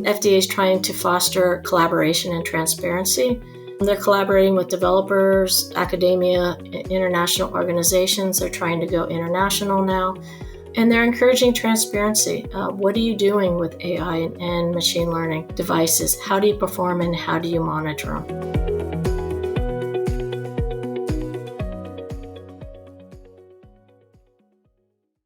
FDA is trying to foster collaboration and transparency. They're collaborating with developers, academia, international organizations. They're trying to go international now. And they're encouraging transparency. What are you doing with AI and machine learning devices? How do you perform and how do you monitor them?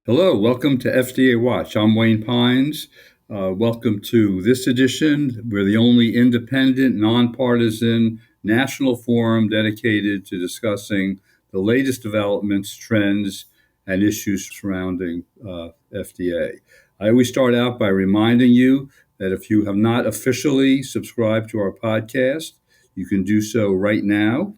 Hello, welcome to FDA Watch. I'm Wayne Pines. Welcome to this edition. We're the only independent, nonpartisan national forum dedicated to discussing the latest developments, trends, and issues surrounding FDA. I always start out by reminding you that if you have not officially subscribed to our podcast, you can do so right now,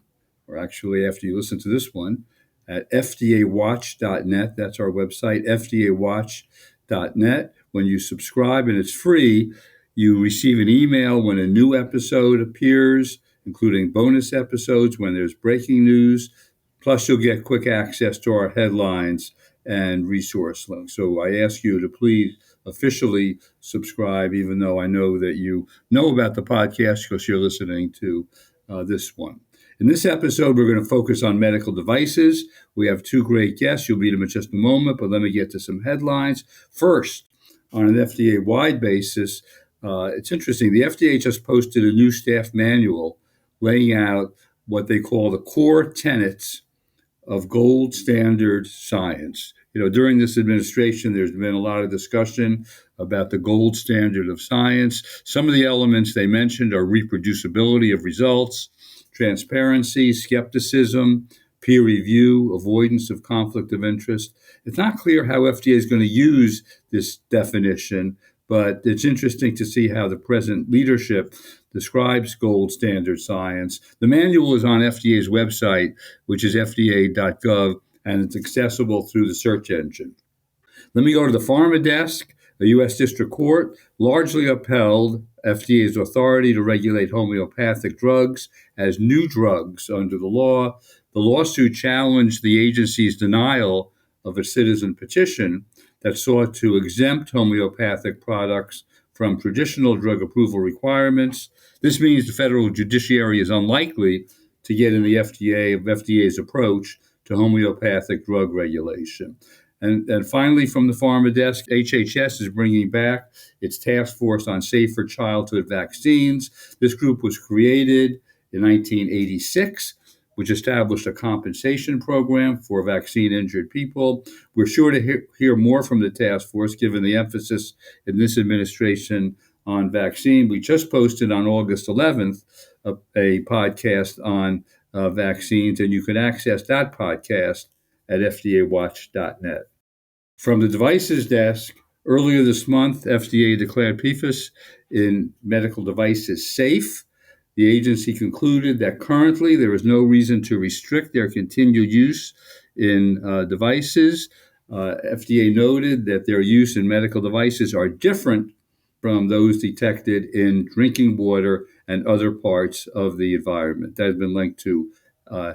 or actually after you listen to this one, at fdawatch.net. That's our website, fdawatch.net. When you subscribe, and it's free, you receive an email when a new episode appears, including bonus episodes when there's breaking news. Plus, you'll get quick access to our headlines and resource links. So I ask you to please officially subscribe, even though I know that you know about the podcast because you're listening to this one. In this episode, we're going to focus on medical devices. We have two great guests. You'll meet them in just a moment, but let me get to some headlines. First, on an FDA-wide basis, it's interesting. The FDA just posted a new staff manual laying out what they call the core tenets of gold standard science. During this administration, there's been a lot of discussion about the gold standard of science. Some of the elements they mentioned are reproducibility of results, transparency, skepticism, peer review, avoidance of conflict of interest. It's not clear how FDA is going to use this definition, but it's interesting to see how the present leadership describes gold standard science. The manual is on FDA's website, which is fda.gov, and it's accessible through the search engine. Let me go to the Pharma desk. The U.S. District Court largely upheld FDA's authority to regulate homeopathic drugs as new drugs under the law. The lawsuit challenged the agency's denial of a citizen petition that sought to exempt homeopathic products from traditional drug approval requirements. This means the federal judiciary is unlikely to get in the FDA's approach to homeopathic drug regulation. And finally, from the Pharma desk, HHS is bringing back its task force on safer childhood vaccines. This group was created in 1986, which established a compensation program for vaccine-injured people. We're sure to hear more from the task force, given the emphasis in this administration on vaccine. We just posted on August 11th a podcast on vaccines, and you can access that podcast at fdawatch.net. From the devices desk, earlier this month, FDA declared PFAS in medical devices safe. The agency concluded that currently there is no reason to restrict their continued use in devices. FDA noted that their use in medical devices are different from those detected in drinking water and other parts of the environment. That has been linked to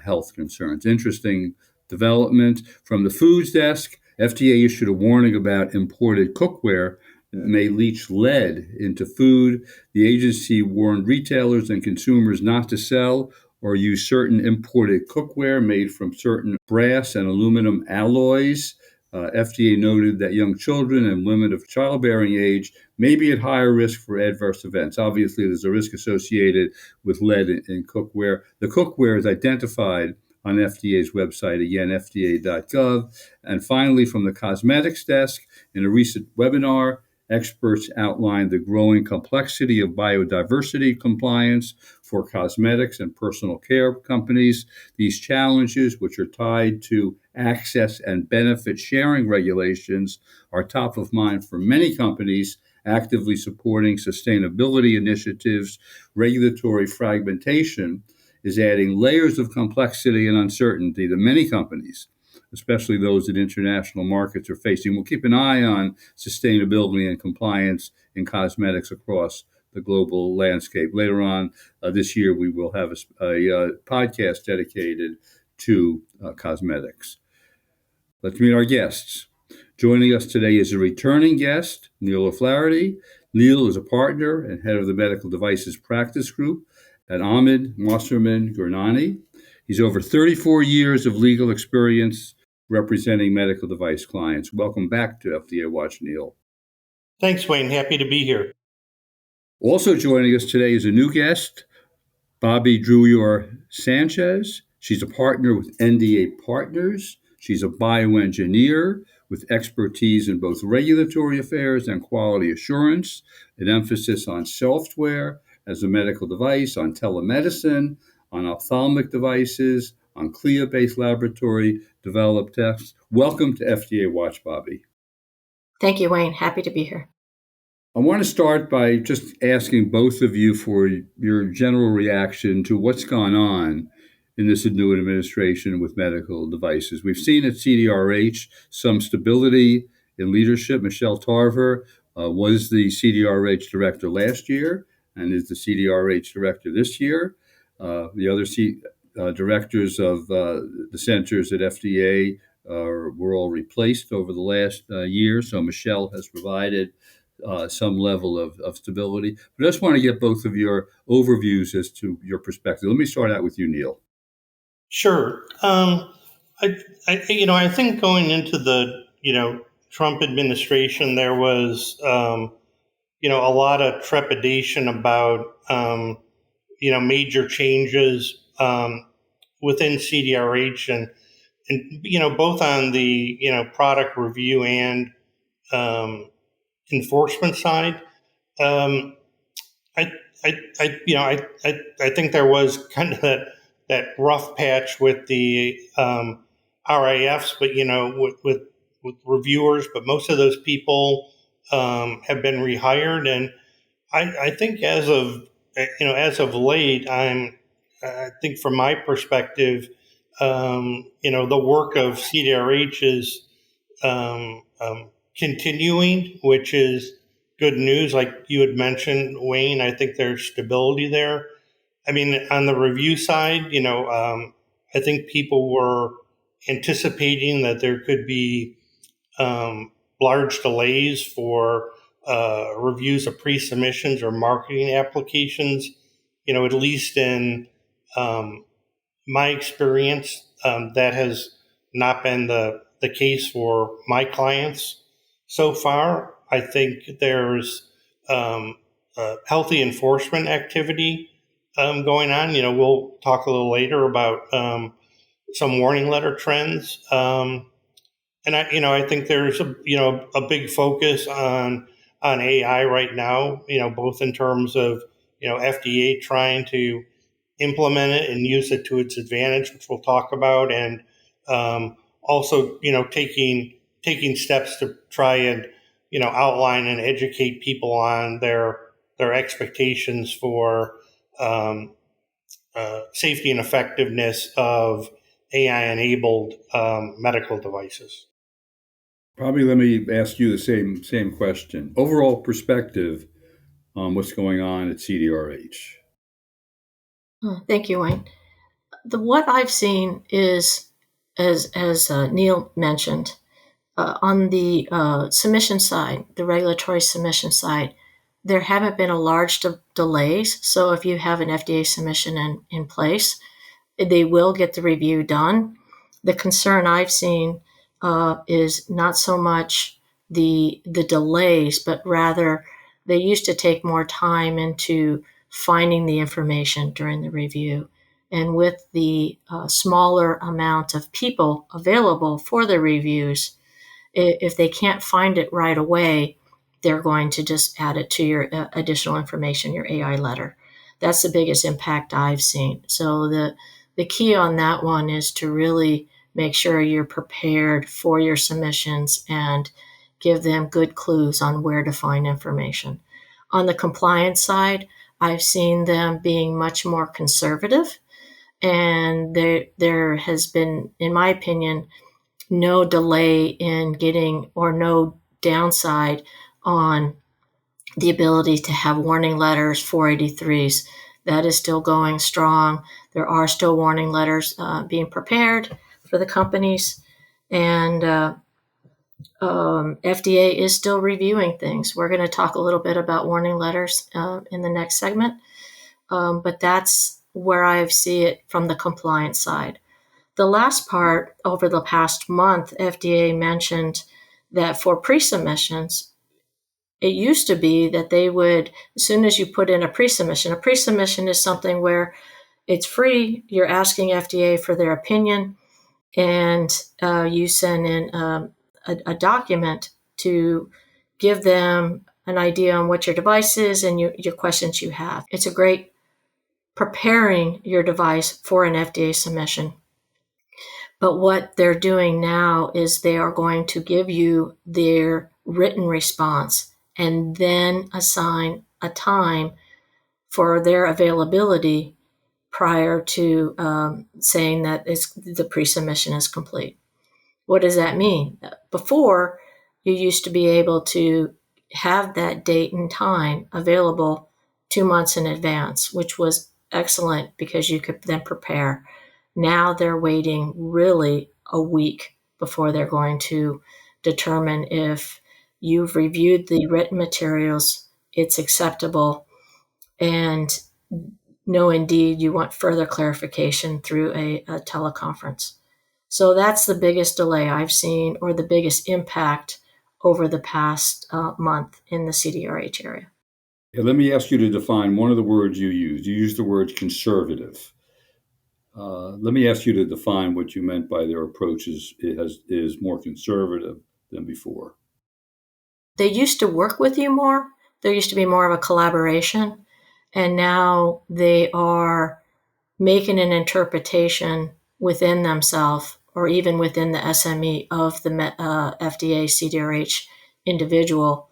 health concerns. Interesting development. From the foods desk, FDA issued a warning about imported cookware that may leach lead into food. The agency warned retailers and consumers not to sell or use certain imported cookware made from certain brass and aluminum alloys. FDA noted that young children and women of childbearing age may be at higher risk for adverse events. Obviously, there's a risk associated with lead in cookware. The cookware is identified on FDA's website, again, fda.gov. And finally, from the cosmetics desk, in a recent webinar, experts outlined the growing complexity of biodiversity compliance for cosmetics and personal care companies. These challenges, which are tied to access and benefit sharing regulations, are top of mind for many companies actively supporting sustainability initiatives. Regulatory fragmentation is adding layers of complexity and uncertainty that many companies, especially those in international markets, are facing. We'll keep an eye on sustainability and compliance in cosmetics across the global landscape. Later on this year, we will have a podcast dedicated to cosmetics. Let's meet our guests. Joining us today is a returning guest, Neil O'Flaherty. Neil is a partner and head of the Medical Devices Practice Group at Amin Wasserman Gurnani. He's over 34 years of legal experience representing medical device clients. Welcome back to FDA Watch, Neil. Thanks, Wayne. Happy to be here. Also joining us today is a new guest, Bobbi Druyor-Sanchez. She's a partner with NDA Partners. She's a bioengineer with expertise in both regulatory affairs and quality assurance, an emphasis on software as a medical device, on telemedicine, on ophthalmic devices, on CLIA-based laboratory developed tests. Welcome to FDA Watch, Bobbi. Thank you, Wayne. Happy to be here. I want to start by just asking both of you for your general reaction to what's gone on in this new administration with medical devices. We've seen at CDRH some stability in leadership. Michelle Tarver was the CDRH director last year and is the CDRH director this year. The other directors of the centers at FDA were all replaced over the last year, so Michelle has provided some level of stability. But I just want to get both of your overviews as to your perspective. Let me start out with you, Neil. Sure. I think going into the Trump administration, there was a lot of trepidation about major changes within CDRH and both on the product review and enforcement side. I think there was kind of that rough patch with the RIFs, but with reviewers. But most of those people have been rehired, and I think as of late, I think from my perspective, the work of CDRH is continuing, which is good news. Like you had mentioned, Wayne, I think there's stability there. I mean, on the review side, I think people were anticipating that there could be large delays for reviews of pre-submissions or marketing applications. At least in my experience, that has not been the case for my clients so far. I think there's healthy enforcement activity going on. We'll talk a little later about some warning letter trends, and I think there's a big focus on AI right now. Both in terms of FDA trying to implement it and use it to its advantage, which we'll talk about, and also taking steps to try and outline and educate people on their expectations for safety and effectiveness of AI-enabled medical devices. Probably let me ask you the same question. Overall perspective on what's going on at CDRH. Thank you, Wayne. What I've seen is, as Neil mentioned, on the submission side, the regulatory submission side, there haven't been a large delays. So if you have an FDA submission in place, they will get the review done. The concern I've seen is not so much the delays, but rather they used to take more time into finding the information during the review. And with the smaller amount of people available for the reviews, if they can't find it right away, they're going to just add it to your additional information, your AI letter. That's the biggest impact I've seen. So the key on that one is to really make sure you're prepared for your submissions and give them good clues on where to find information. On the compliance side, I've seen them being much more conservative, and there has been, in my opinion, no delay in getting, or no downside on the ability to have warning letters, 483s. That is still going strong. There are still warning letters being prepared for the companies. And FDA is still reviewing things. We're going to talk a little bit about warning letters in the next segment, but that's where I see it from the compliance side. The last part, over the past month, FDA mentioned that for pre-submissions, it used to be that they would, as soon as you put in a pre-submission is something where it's free, you're asking FDA for their opinion, and you send in a document to give them an idea on what your device is and your questions you have. It's a great preparing your device for an FDA submission. But what they're doing now is they are going to give you their written response and then assign a time for their availability prior to saying that the pre-submission is complete. What does that mean? Before, you used to be able to have that date and time available 2 months in advance, which was excellent because you could then prepare. Now they're waiting really a week before they're going to determine if you've reviewed the written materials, it's acceptable, and no, indeed, you want further clarification through a teleconference. So that's the biggest delay I've seen, or the biggest impact over the past month in the CDRH area. Yeah, let me ask you to define one of the words you used. You used the word conservative. Let me ask you to define what you meant by their approach is more conservative than before. They used to work with you more. There used to be more of a collaboration. And now they are making an interpretation within themselves or even within the SME of the FDA CDRH individual.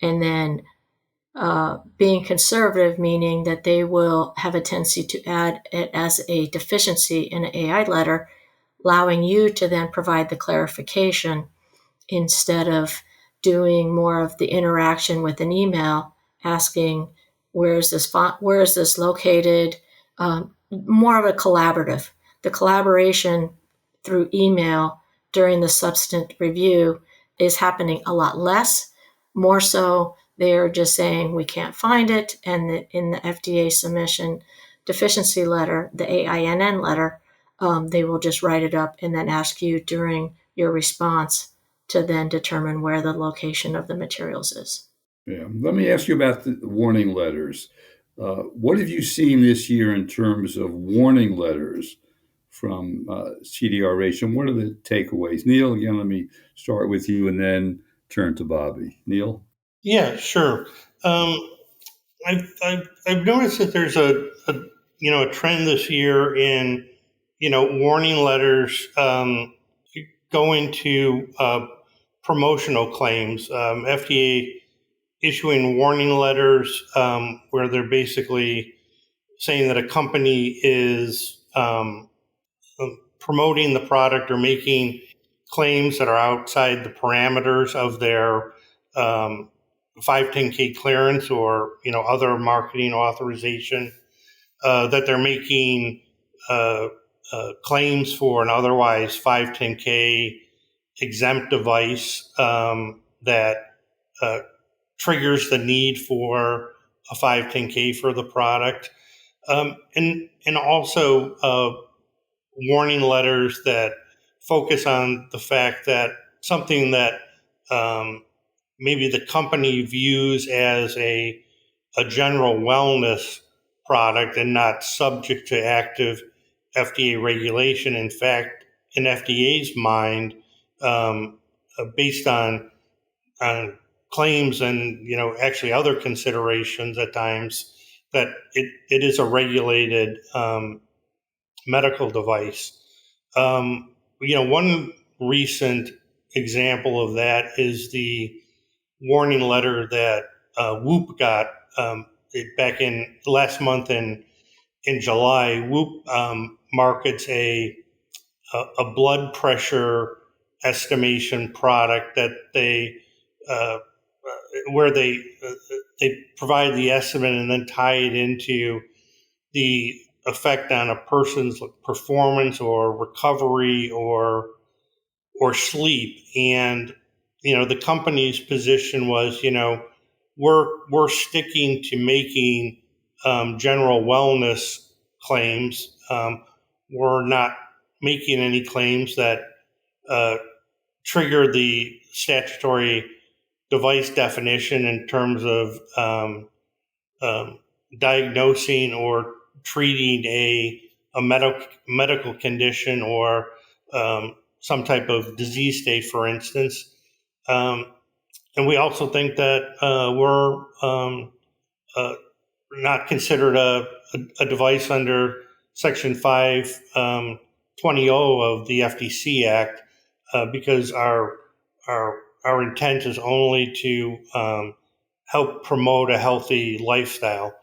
And then being conservative, meaning that they will have a tendency to add it as a deficiency in an AI letter, allowing you to then provide the clarification instead of doing more of the interaction with an email, asking, where is this located? More of a collaborative. The collaboration through email during the substantive review is happening a lot less. More so, they're just saying we can't find it, and in the FDA submission deficiency letter, the AINN letter, they will just write it up and then ask you during your response to then determine where the location of the materials is. Yeah. Let me ask you about the warning letters. What have you seen this year in terms of warning letters from CDRH, and what are the takeaways? Neil, again, let me start with you and then turn to Bobbi. Neil? Yeah, sure. I've noticed that there's a trend this year in warning letters going to promotional claims. FDA issuing warning letters where they're basically saying that a company is promoting the product or making claims that are outside the parameters of their 510K clearance or other marketing authorization, that they're making claims for an otherwise 510K exempt device that triggers the need for a 510K for the product, and also warning letters that focus on the fact that something that maybe the company views as a general wellness product and not subject to active FDA regulation. In fact, in FDA's mind, based on claims and actually other considerations at times, that it is a regulated medical device. One recent example of that is the warning letter that Whoop got back in last month in July. Whoop markets a blood pressure estimation product that they where they provide the estimate and then tie it into the effect on a person's performance or recovery or sleep. And the company's position was, we're sticking to making general wellness claims. We're not making any claims that trigger the statutory device definition in terms of diagnosing or treating a medical condition or some type of disease state, for instance. And we also think that we're not considered a device under Section 520 of the FD&C Act because our intent is only to help promote a healthy lifestyle.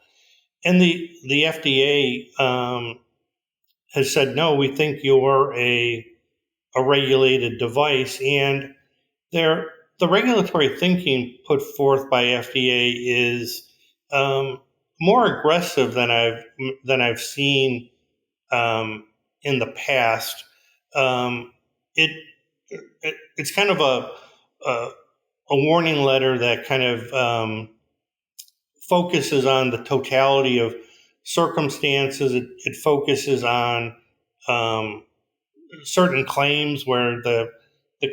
And the FDA has said, no, we think you're a regulated device. And the regulatory thinking put forth by FDA is more aggressive than I've seen in the past. It's kind of a warning letter that kind of focuses on the totality of circumstances. It focuses on certain claims where the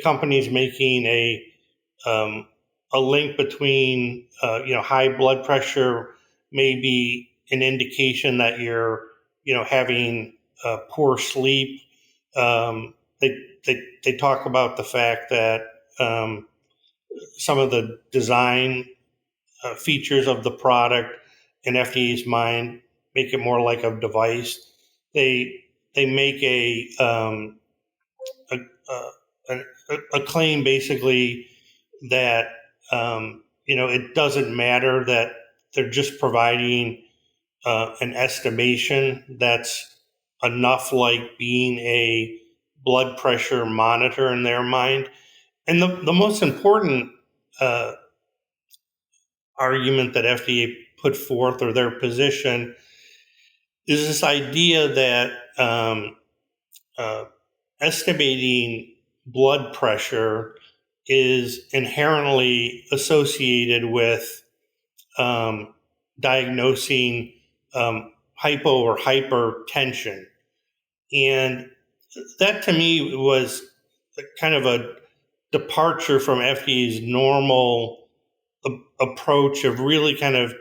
company's making a link between high blood pressure may be an indication that you're having poor sleep. They talk about the fact that some of the design features of the product in FDA's mind make it more like a device. They make a claim basically that it doesn't matter, that they're just providing an estimation that's enough like being a blood pressure monitor in their mind. And the most important argument that FDA put forth, or their position, is this idea that estimating blood pressure is inherently associated with diagnosing hypo or hypertension. And that to me was kind of a departure from FDA's normal approach of really kind of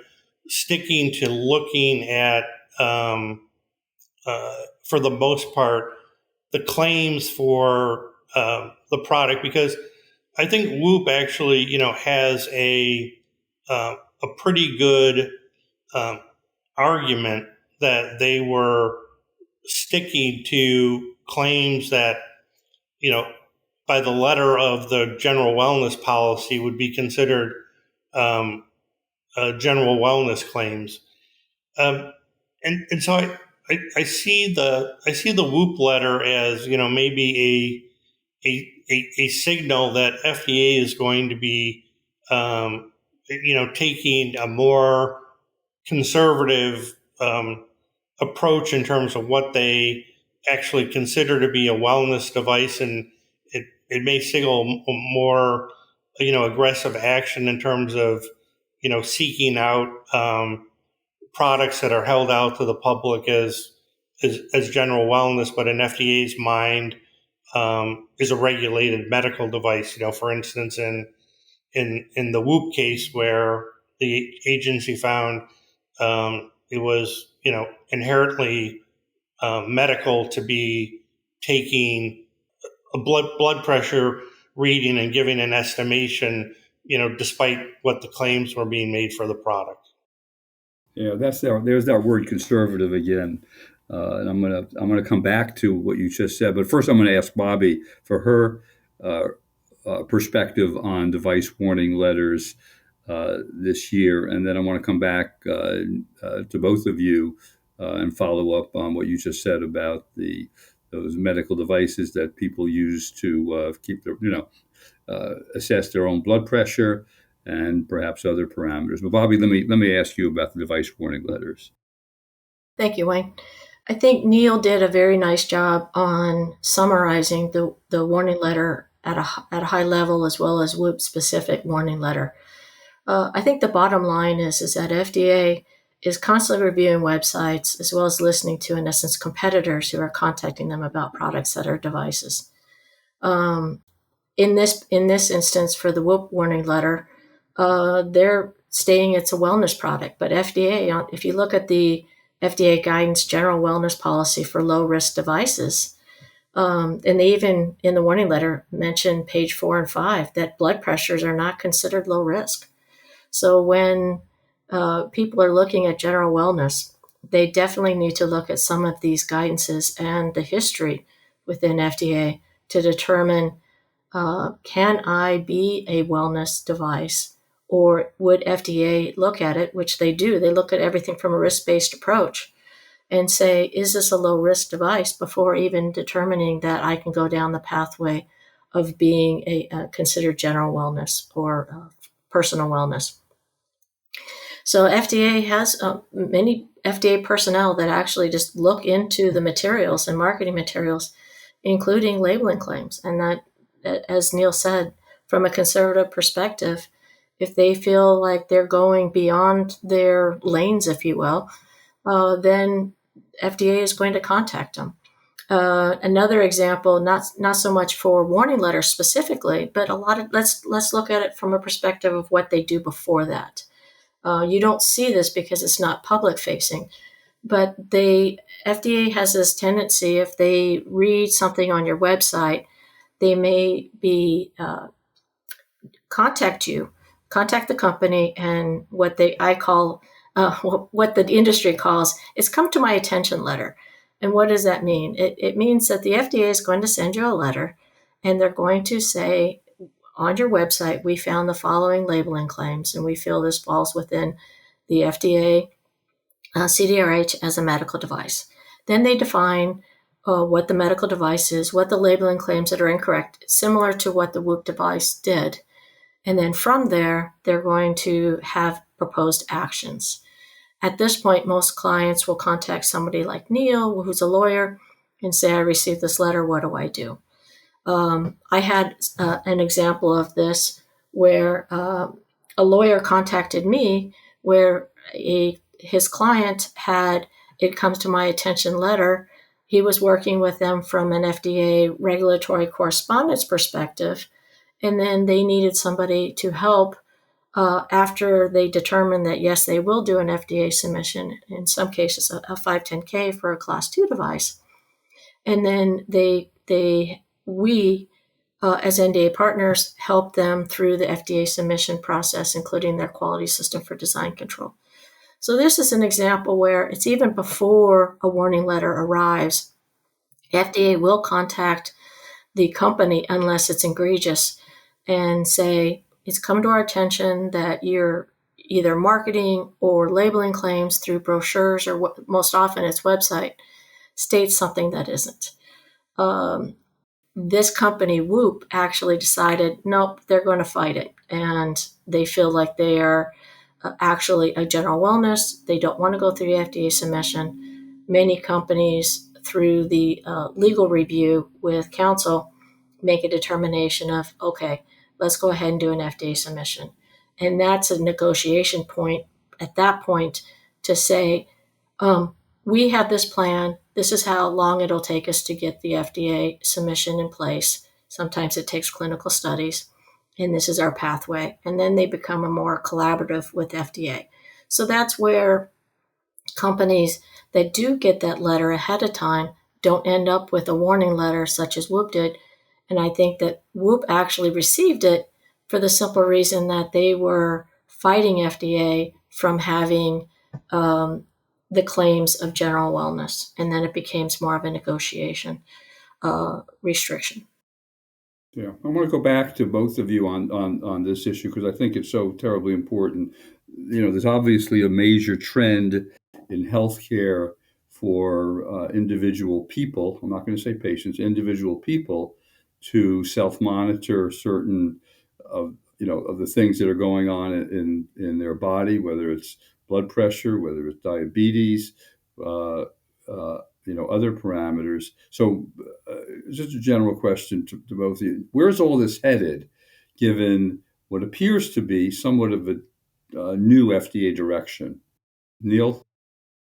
sticking to looking at, for the most part, the claims for the product, because I think WHOOP actually, has a pretty good argument that they were sticking to claims that, by the letter of the general wellness policy would be considered general wellness claims. And so I see the WHOOP letter as, maybe a signal that FDA is going to be, taking a more conservative approach in terms of what they actually consider to be a wellness device, and it may signal more, aggressive action in terms of, seeking out products that are held out to the public as general wellness, but in FDA's mind is a regulated medical device. For instance, in the WHOOP case, where the agency found it was, inherently medical to be taking a blood pressure reading and giving an estimation, despite what the claims were being made for the product. There's that word conservative again, and I'm gonna come back to what you just said. But first, I'm going to ask Bobbi for her perspective on device warning letters this year, and then I want to come back to both of you and follow up on what you just said about those medical devices that people use to keep their, assess their own blood pressure and perhaps other parameters. But Bobbi, let me ask you about the device warning letters. Thank you, Wayne. I think Neil did a very nice job on summarizing the warning letter at a high level, as well as WHOOP specific warning letter. I think the bottom line is that FDA is constantly reviewing websites as well as listening to, in essence, competitors who are contacting them about products that are devices. In this instance, for the WHOOP warning letter, they're stating it's a wellness product, but FDA, if you look at the FDA guidance general wellness policy for low risk devices, and they even in the warning letter mention page 4 and 5 that blood pressures are not considered low risk. So when people are looking at general wellness, they definitely need to look at some of these guidances and the history within FDA to determine, can I be a wellness device? Or would FDA look at it, which they do. They look at everything from a risk-based approach and say, is this a low-risk device, before even determining that I can go down the pathway of being a considered general wellness or personal wellness. So FDA has many FDA personnel that actually just look into the materials and marketing materials, including labeling claims. And that, as Neil said, from a conservative perspective, if they feel like they're going beyond their lanes, if you will, then FDA is going to contact them. Another example, not so much for warning letters specifically, but let's look at it from a perspective of what they do before that. You don't see this because it's not public facing, but FDA has this tendency, if they read something on your website, they may be contact the company, and what the industry calls is come to my attention letter. And what does that mean? It means that the FDA is going to send you a letter, and they're going to say, on your website, we found the following labeling claims, and we feel this falls within the FDA CDRH as a medical device. Then they define what the medical device is, what the labeling claims that are incorrect, similar to what the WHOOP device did. And then from there, they're going to have proposed actions. At this point, most clients will contact somebody like Neil, who's a lawyer, and say, I received this letter, what do I do? I had an example of this where a lawyer contacted me where his client had, it comes to my attention letter. He was working with them from an FDA regulatory correspondence perspective, and then they needed somebody to help after they determined that, yes, they will do an FDA submission, in some cases a 510K for a Class 2 device. And then we, as NDA Partners, help them through the FDA submission process, including their quality system for design control. So this is an example where it's even before a warning letter arrives, FDA will contact the company unless it's egregious and say, it's come to our attention that you're either marketing or labeling claims through brochures, or what most often its website states something that isn't. This company, WHOOP, actually decided, nope, they're going to fight it. And they feel like they are actually a general wellness. They don't want to go through the FDA submission. Many companies, through the legal review with counsel, make a determination of, okay, let's go ahead and do an FDA submission. And that's a negotiation point at that point to say, we have this plan. This is how long it'll take us to get the FDA submission in place. Sometimes it takes clinical studies, and this is our pathway. And then they become a more collaborative with FDA. So that's where companies that do get that letter ahead of time don't end up with a warning letter such as WHOOP did. And I think that WHOOP actually received it for the simple reason that they were fighting FDA from having the claims of general wellness, and then it becomes more of a negotiation restriction. Yeah, I want to go back to both of you on this issue because I think it's so terribly important. You know, there's obviously a major trend in healthcare for individual people. I'm not going to say patients, individual people, to self-monitor certain of the things that are going on in their body, whether it's blood pressure, whether it's diabetes, other parameters. So just a general question to both of you. Where's all this headed, given what appears to be somewhat of a new FDA direction? Neil?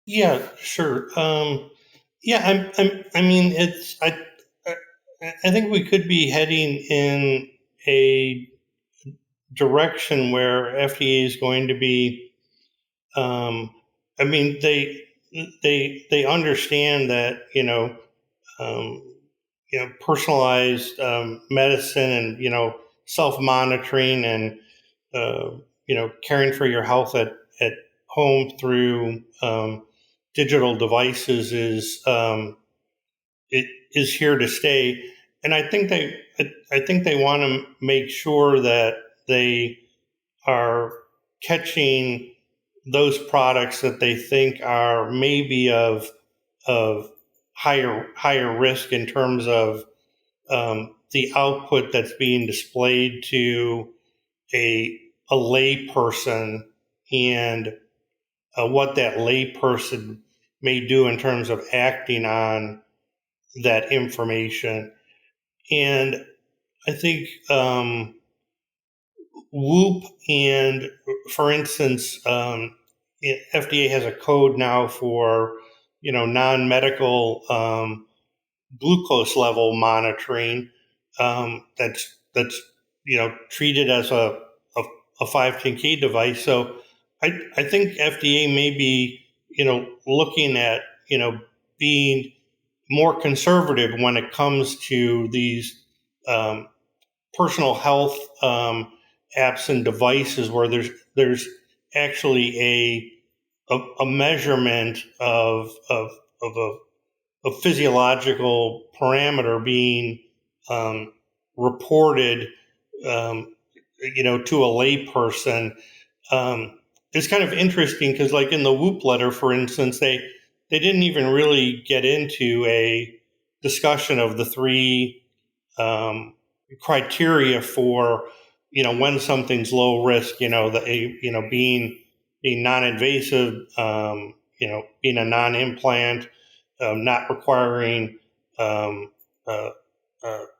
Yeah, sure. I mean, I think we could be heading in a direction where FDA is going to be. I mean, they understand that personalized medicine and self monitoring and caring for your health at home through digital devices it is here to stay, and I think they want to make sure that they are catching those products that they think are maybe of higher risk in terms of the output that's being displayed to a lay person and what that lay person may do in terms of acting on that information. And I think WHOOP and, for instance, FDA has a code now for non-medical glucose level monitoring that's treated as a 510K device. So I think FDA may be looking at being more conservative when it comes to these personal health apps and devices where there's actually a measurement of a physiological parameter being reported to a lay person. It's kind of interesting because, like in the WHOOP letter, for instance, they didn't even really get into a discussion of the three criteria for when something's low risk. Being non-invasive, being a non-implant, not requiring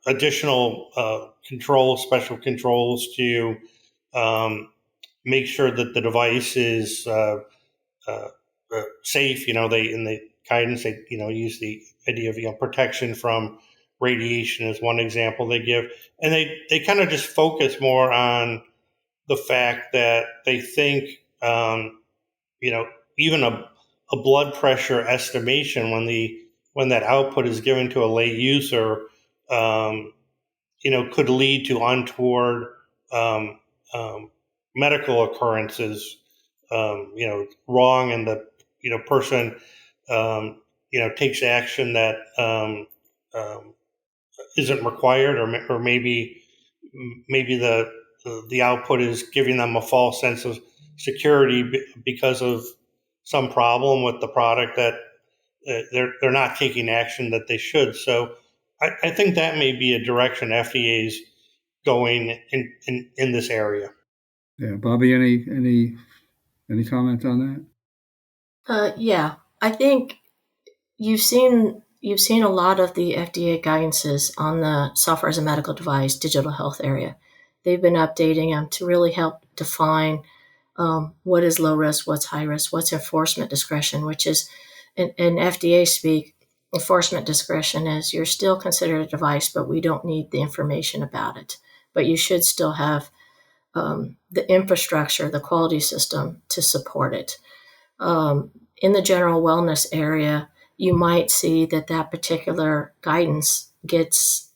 additional special controls to make sure that the device is safe. They in the guidance they use the idea of protection from radiation as one example they give, and they kind of just focus more on the fact that they think even a blood pressure estimation when that output is given to a lay user could lead to untoward medical occurrences, wrong, and the person takes action that isn't required, or maybe the output is giving them a false sense of security because of some problem with the product that they're not taking action that they should. So I think that may be a direction FDA is going in this area. Yeah, Bobbi, any comment on that? Yeah, I think you've seen a lot of the FDA guidances on the software as a medical device, digital health area. They've been updating them to really help define what is low risk, what's high risk, what's enforcement discretion, which is in FDA speak. Enforcement discretion is you're still considered a device, but we don't need the information about it. But you should still have the infrastructure, the quality system to support it. In the general wellness area, you might see that particular guidance gets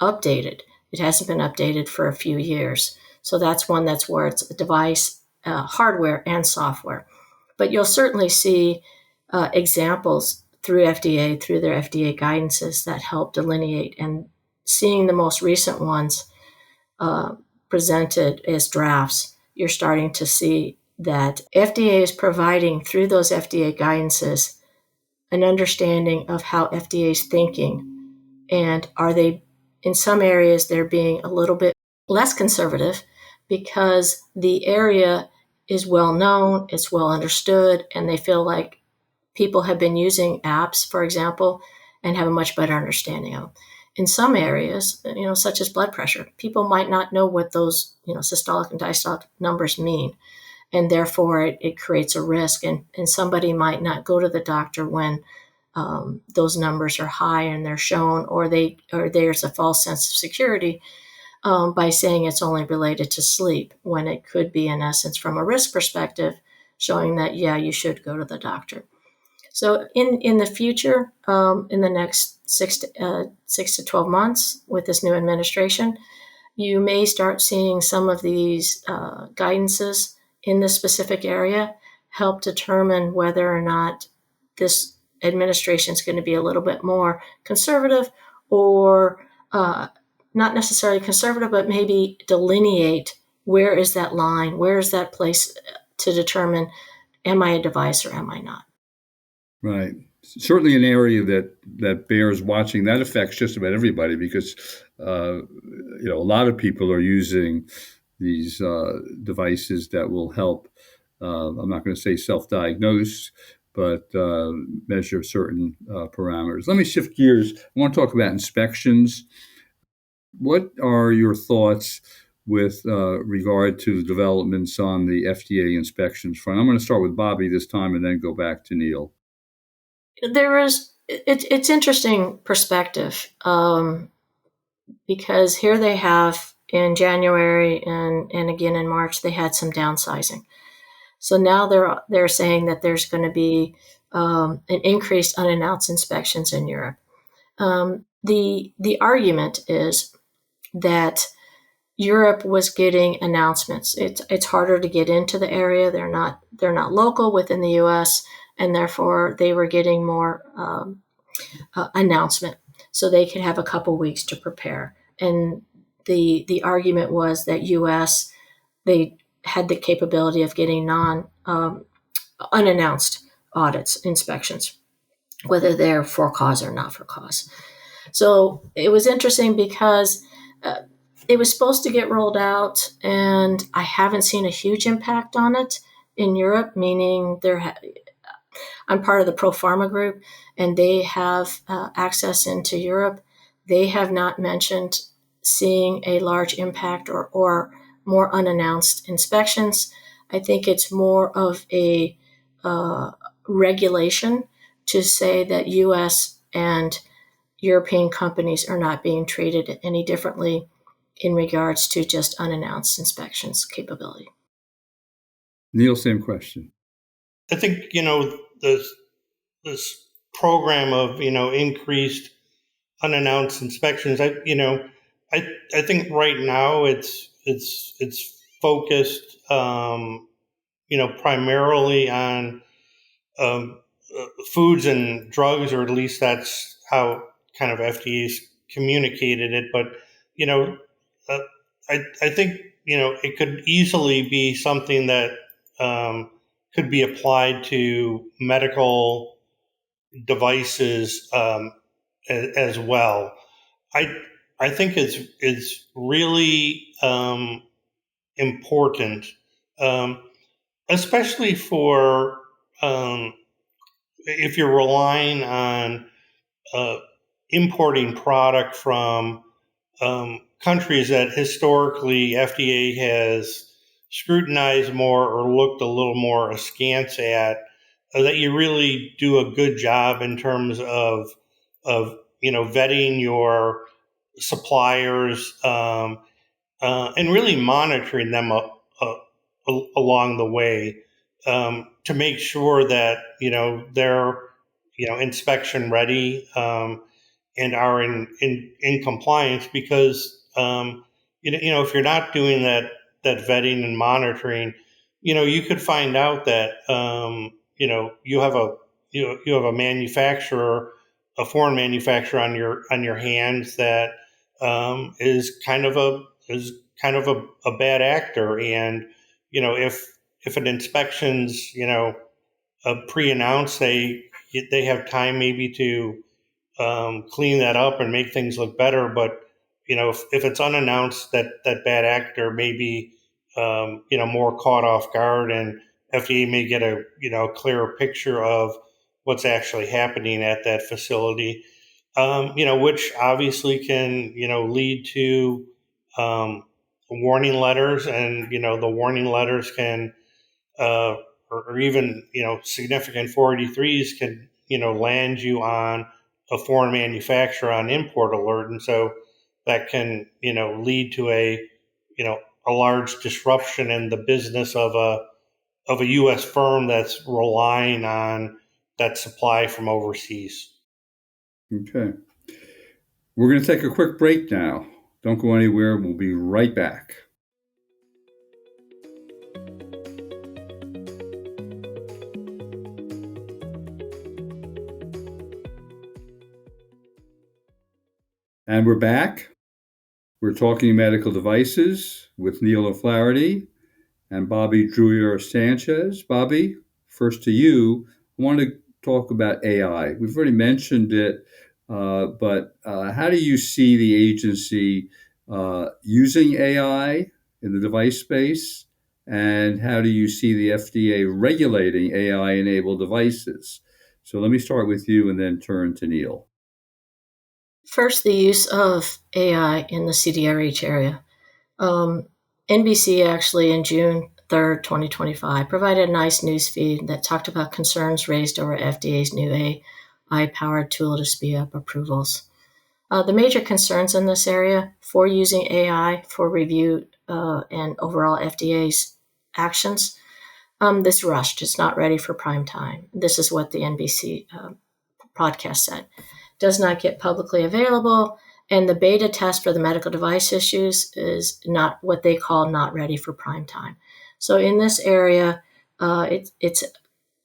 updated. It hasn't been updated for a few years. So that's one that's where it's a device, hardware and software. But you'll certainly see examples through their FDA guidances that help delineate, and seeing the most recent ones presented as drafts, you're starting to see that FDA is providing through those FDA guidances an understanding of how FDA is thinking, and are they, in some areas, they're being a little bit less conservative because the area is well known, it's well understood, and they feel like people have been using apps, for example, and have a much better understanding of them. In some areas, such as blood pressure, people might not know what those, systolic and diastolic numbers mean. And therefore, it creates a risk. And somebody might not go to the doctor when those numbers are high and they're shown, or there's a false sense of security by saying it's only related to sleep, when it could be, in essence, from a risk perspective, showing that, yeah, you should go to the doctor. So in the future, in the next 6 to 12 months with this new administration, you may start seeing some of these guidances in this specific area help determine whether or not this administration is going to be a little bit more conservative, or not necessarily conservative, but maybe delineate where is that line, where is that place to determine, am I a device or am I not? Right. Certainly an area that bears watching. That affects just about everybody, because a lot of people are using these devices that will help. I'm not going to say self-diagnose, but measure certain parameters. Let me shift gears. I want to talk about inspections. What are your thoughts with regard to developments on the FDA inspections front? I'm going to start with Bobbi this time and then go back to Neil. It's interesting perspective, because here they have in January and again in March, they had some downsizing. So now they're saying that there's going to be an increased unannounced inspections in Europe. The argument is that Europe was getting announcements. It's harder to get into the area. They're not local within the U.S., and therefore they were getting more announcement, so they could have a couple weeks to prepare. And the argument was that U.S. they had the capability of getting unannounced audits, inspections, whether they're for cause or not for cause. So it was interesting because it was supposed to get rolled out, and I haven't seen a huge impact on it in Europe, meaning I'm part of the Pharma group, and they have access into Europe. They have not mentioned seeing a large impact or more unannounced inspections. I think it's more of a regulation to say that U.S. and European companies are not being treated any differently in regards to just unannounced inspections capability. Neil, same question. I think, this program of, increased unannounced inspections, I think right now it's focused, primarily on foods and drugs, or at least that's how kind of FDA's communicated it. But, I think, it could easily be something that could be applied to medical devices as well. I think it's really important, especially for if you're relying on importing product from countries that historically FDA has scrutinized more or looked a little more askance at, that you really do a good job in terms of vetting your suppliers, and really monitoring them along the way, to make sure that they're inspection ready, and are in compliance. Because if you're not doing that vetting and monitoring, you could find out that you have a manufacturer, a foreign manufacturer on your hands that is kind of a bad actor. And if an inspection's pre-announced, they have time maybe to clean that up and make things look better. But if it's unannounced, that bad actor may be more caught off guard, and FDA may get a clearer picture of what's actually happening at that facility, which obviously can, lead to warning letters, and, the warning letters can, or even, significant 483s can, land you on a foreign manufacturer on import alert. And so that can, lead to a large disruption in the business of a U.S. firm that's relying on that supply from overseas. Okay. We're going to take a quick break now. Don't go anywhere. We'll be right back. And we're back. We're talking medical devices with Neil O'Flaherty and Bobbi Druyor-Sanchez. Bobbi, first to you. I want to talk about AI. We've already mentioned it, but how do you see the agency using AI in the device space? And how do you see the FDA regulating AI-enabled devices? So let me start with you and then turn to Neil. First, the use of AI in the CDRH area. NBC actually in June 3rd, 2025, provided a nice news feed that talked about concerns raised over FDA's new AI-powered tool to speed up approvals. The major concerns in this area for using AI for review and overall FDA's actions, this rushed. It's not ready for prime time. This is what the NBC podcast said. Does not get publicly available, and the beta test for the medical device issues is not what they call not ready for prime time. So in this area, it's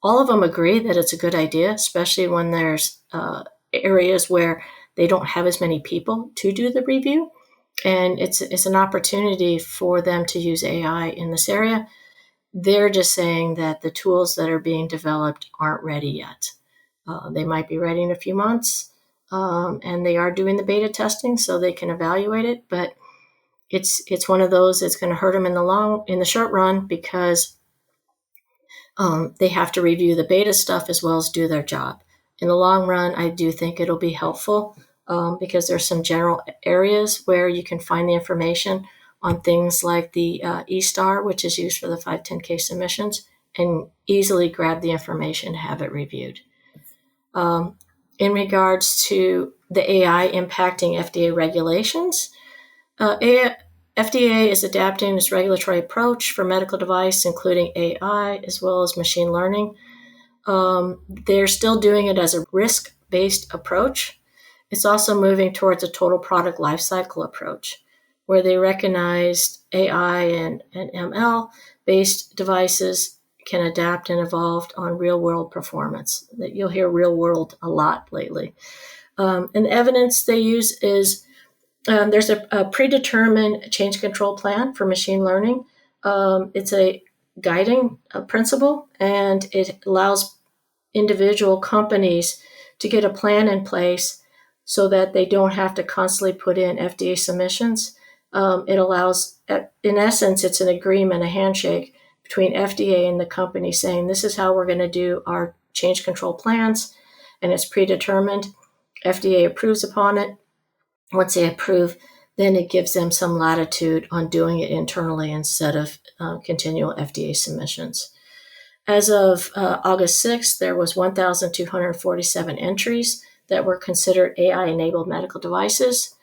all of them agree that it's a good idea, especially when there's areas where they don't have as many people to do the review, and it's an opportunity for them to use AI in this area. They're just saying that the tools that are being developed aren't ready yet. They might be ready in a few months. And they are doing the beta testing so they can evaluate it, but it's one of those that's going to hurt them in the short run, because they have to review the beta stuff as well as do their job. In the long run, I do think it'll be helpful because there's some general areas where you can find the information on things like the eStar, which is used for the 510K submissions, and easily grab the information and have it reviewed. In regards to the AI impacting FDA regulations, FDA is adapting its regulatory approach for medical device, including AI as well as machine learning. They're still doing it as a risk-based approach. It's also moving towards a total product lifecycle approach, where they recognize AI and ML-based devices can adapt and evolve on real-world performance. You'll hear real-world a lot lately. And the evidence they use is there's a predetermined change control plan for machine learning. It's a guiding principle, and it allows individual companies to get a plan in place so that they don't have to constantly put in FDA submissions. It allows, in essence, it's an agreement, a handshake between FDA and the company saying, this is how we're going to do our change control plans, and it's predetermined. FDA approves upon it. Once they approve, then it gives them some latitude on doing it internally instead of continual FDA submissions. As of August 6th, there was 1,247 entries that were considered AI-enabled medical devices.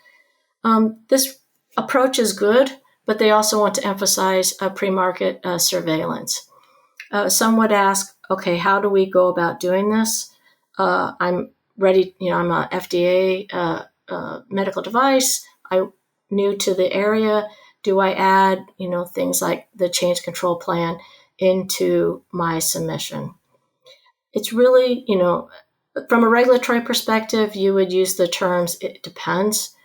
This approach is good, but they also want to emphasize pre-market surveillance. Some would ask, okay, how do we go about doing this? I'm ready, I'm a FDA medical device. I'm new to the area. Do I add, things like the change control plan into my submission? It's really, from a regulatory perspective, you would use the terms, it depends.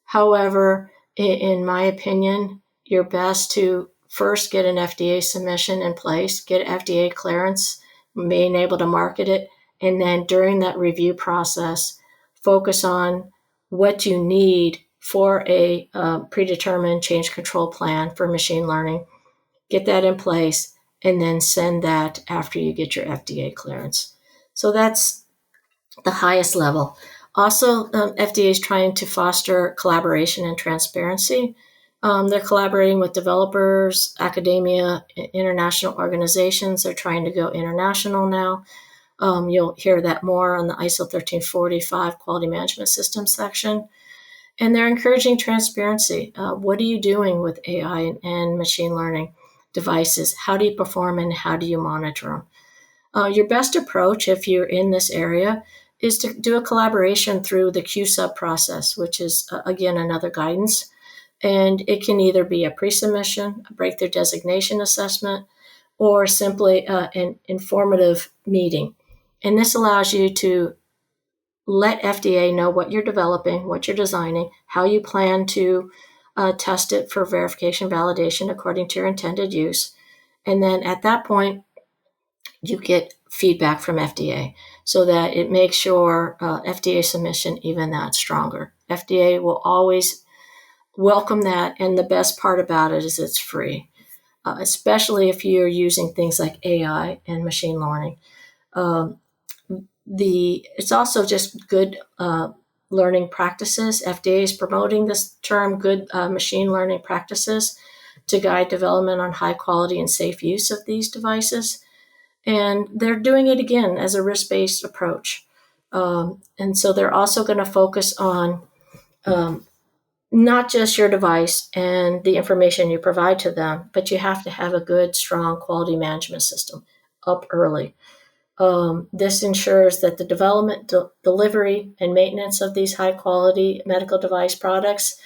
However, in my opinion, you're best to first get an FDA submission in place, get FDA clearance, being able to market it, and then during that review process, focus on what you need for a predetermined change control plan for machine learning, get that in place, and then send that after you get your FDA clearance. So that's the highest level. Also, FDA is trying to foster collaboration and transparency. They're collaborating with developers, academia, international organizations. They're trying to go international now. You'll hear that more on the ISO 13485 Quality Management System section. And they're encouraging transparency. What are you doing with AI and machine learning devices? How do you perform and how do you monitor them? Your best approach, if you're in this area, is to do a collaboration through the Q-Sub process, which is, again, another guidance. And it can either be a pre-submission, a breakthrough designation assessment, or simply an informative meeting. And this allows you to let FDA know what you're developing, what you're designing, how you plan to test it for verification validation according to your intended use. And then at that point, you get feedback from FDA so that it makes your FDA submission even that stronger. FDA will always welcome that, and the best part about it is it's free, especially if you're using things like AI and machine learning. It's also just good learning practices. FDA is promoting this term, good machine learning practices, to guide development on high quality and safe use of these devices. And they're doing it again as a risk-based approach. And so they're also going to focus on not just your device and the information you provide to them, but you have to have a good, strong quality management system up early. This ensures that the development, delivery, and maintenance of these high-quality medical device products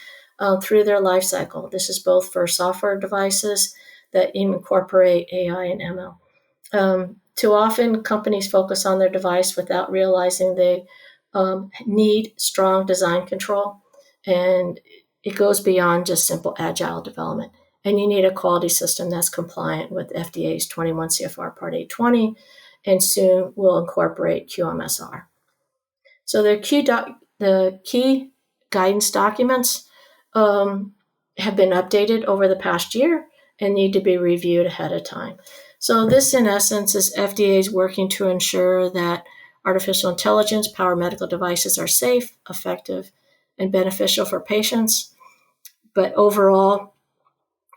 through their life cycle. This is both for software devices that incorporate AI and ML. Too often, companies focus on their device without realizing they need strong design control, and it goes beyond just simple agile development. And you need a quality system that's compliant with FDA's 21 CFR Part 820, and soon will incorporate QMSR. So the key guidance documents have been updated over the past year and need to be reviewed ahead of time. So this, in essence, is FDA's working to ensure that artificial intelligence-powered medical devices are safe, effective, and beneficial for patients. But overall,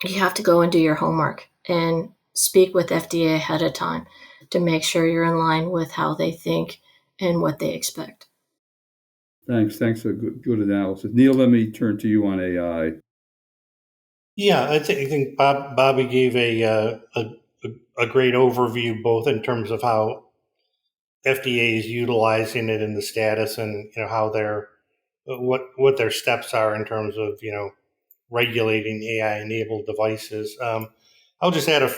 you have to go and do your homework and speak with FDA ahead of time to make sure you're in line with how they think and what they expect. Thanks for good analysis. Neil, let me turn to you on AI. Yeah, I think Bobbi gave a great overview, both in terms of how FDA is utilizing it in the status, and how what their steps are in terms of regulating AI-enabled devices. I'll just add a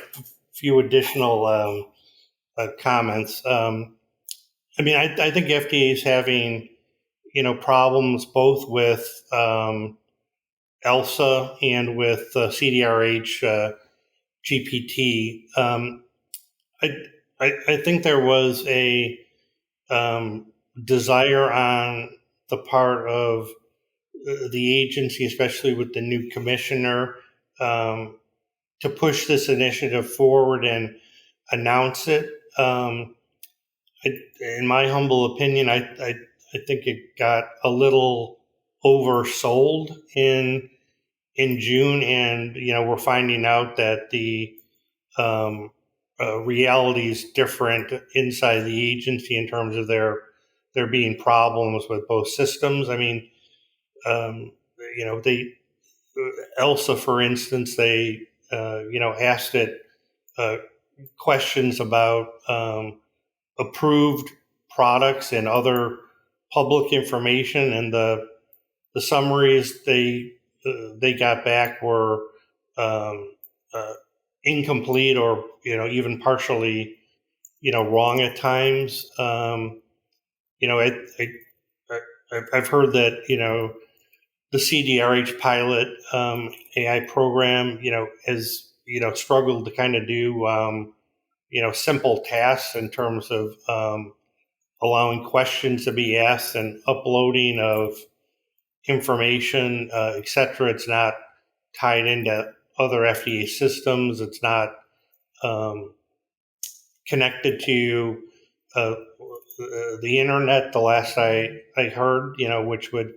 few additional comments. I think FDA is having problems both with ELSA and with CDRH GPT. I think there was a desire on the part of the agency, especially with the new commissioner, to push this initiative forward and announce it. In my humble opinion, I think it got a little oversold in June, and we're finding out that the reality is different inside the agency in terms of there being problems with both systems. ELSA, for instance, they asked it questions about approved products and other public information, and the summaries they got back were incomplete, or even partially wrong at times. I've heard that the CDRH pilot AI program has struggled to kind of do simple tasks in terms of allowing questions to be asked and uploading of information, etc. It's not tied into other FDA systems. It's not connected to the internet, the last I heard, which would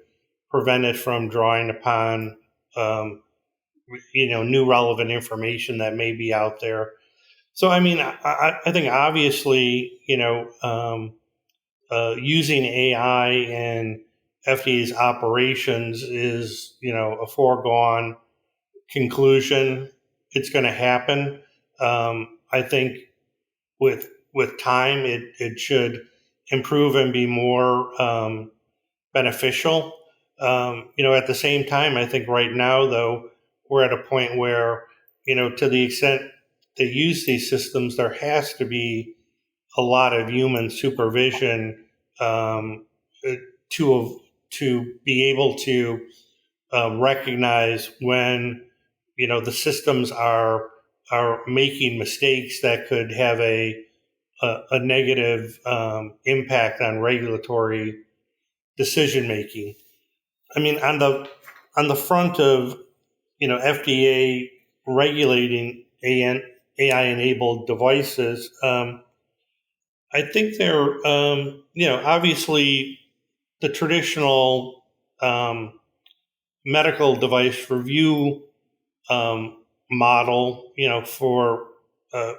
prevent it from drawing upon, new relevant information that may be out there. So, I mean, I think obviously, using AI in FDA's operations is, a foregone conclusion. It's going to happen. I think with time, it should improve and be more beneficial. At the same time, I think right now, though, we're at a point where, to the extent they use these systems, there has to be a lot of human supervision to be able to recognize when the systems are making mistakes that could have a negative impact on regulatory decision making. I mean, on the front of FDA regulating AI enabled devices, I think they're obviously the traditional medical device review model, for a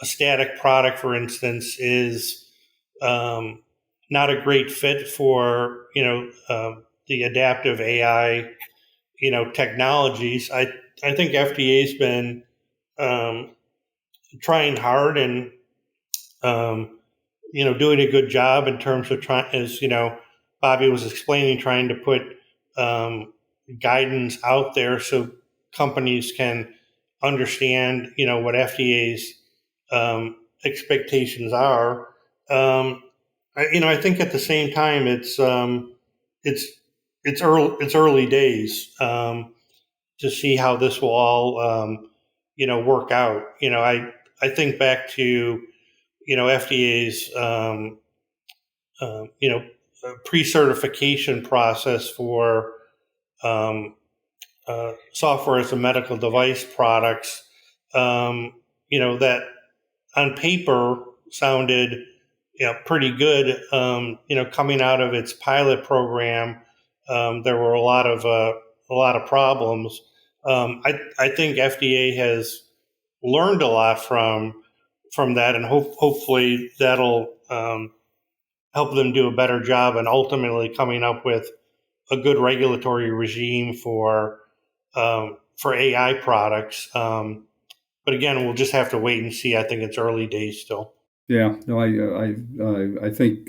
static product, for instance, is not a great fit for the adaptive AI technologies. I think FDA's been trying hard and doing a good job in terms of as Bobbi was explaining, trying to put guidance out there so companies can understand what FDA's expectations are. I think at the same time it's early days to see how this will all work out. I think back to FDA's pre-certification process for software as a medical device products. That on paper sounded pretty good. Coming out of its pilot program, there were a lot of problems. I think FDA has learned a lot from that, and hopefully that'll help them do a better job and ultimately coming up with a good regulatory regime for AI products. But again, we'll just have to wait and see. I think it's early days still. Yeah, no, I think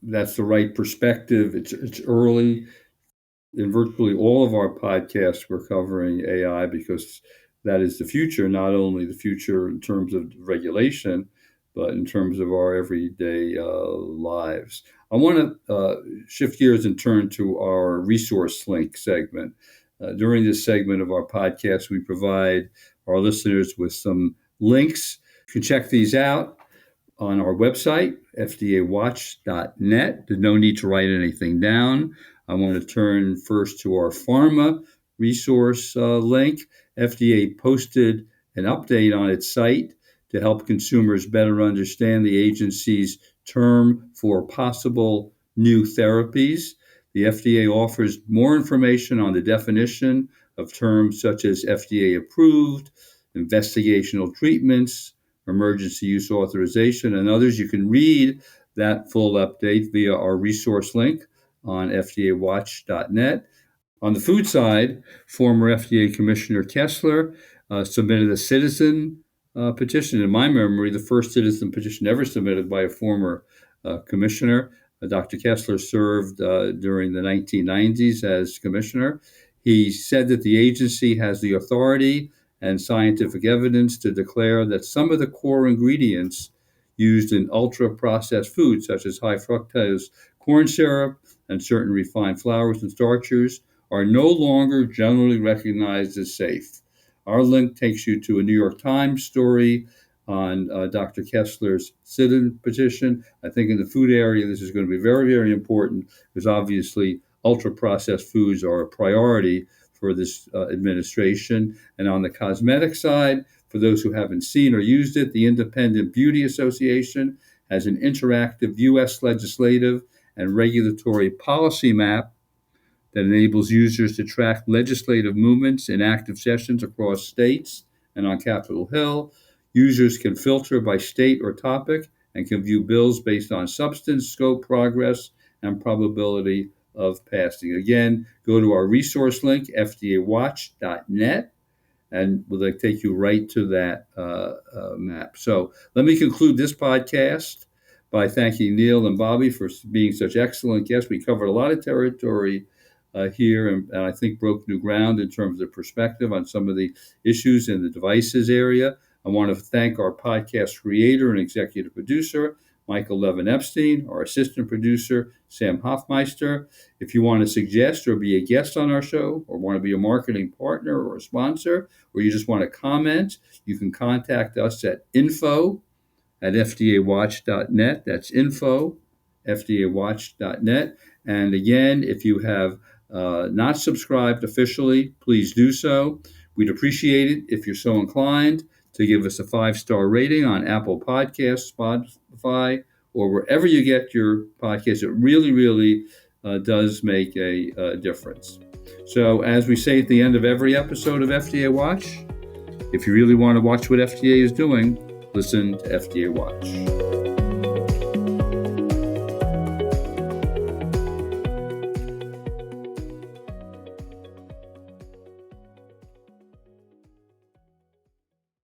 that's the right perspective. It's early. In virtually all of our podcasts, we're covering AI because that is the future, not only the future in terms of regulation, but in terms of our everyday lives. I want to shift gears and turn to our resource link segment. During this segment of our podcast, we provide our listeners with some links. You can check these out on our website, fdawatch.net. There's no need to write anything down. I want to turn first to our Pharma resource link. FDA posted an update on its site to help consumers better understand the agency's term for possible new therapies. The FDA offers more information on the definition of terms such as FDA approved, investigational treatments, emergency use authorization, and others. You can read that full update via our resource link on fdawatch.net. On the food side, former FDA Commissioner Kessler submitted a citizen petition. In my memory, the first citizen petition ever submitted by a former commissioner. Dr. Kessler served during the 1990s as commissioner. He said that the agency has the authority and scientific evidence to declare that some of the core ingredients used in ultra-processed foods, such as high fructose corn syrup and certain refined flours and starches, are no longer generally recognized as safe. Our link takes you to a New York Times story on Dr. Kessler's citizen petition. I think in the food area, this is going to be very, very important because obviously ultra-processed foods are a priority for this administration. And on the cosmetic side, For those who haven't seen or used it, the Independent Beauty Association has an interactive U.S. legislative and regulatory policy map that enables users to track legislative movements in active sessions across states and on Capitol Hill. Users can filter by state or topic and can view bills based on substance, scope, progress, and probability of passing. Again, go to our resource link, fdawatch.net, and we'll take you right to that map. So let me conclude this podcast by thanking Neil and Bobbi for being such excellent guests. We covered a lot of territory here, and I think broke new ground in terms of perspective on some of the issues in the devices area. I want to thank our podcast creator and executive producer, Michael Levin Epstein, our assistant producer, Sam Hoffmeister. If you want to suggest or be a guest on our show, or want to be a marketing partner or a sponsor, or you just want to comment, you can contact us at info@fdawatch.net. That's info@fdawatch.net. And again, if you have not subscribed officially, please do so. We'd appreciate it if you're so inclined to give us a 5-star rating on Apple Podcasts, Spotify, or wherever you get your podcasts. It really, really does make a difference. So as we say at the end of every episode of FDA Watch, if you really want to watch what FDA is doing, listen to FDA Watch.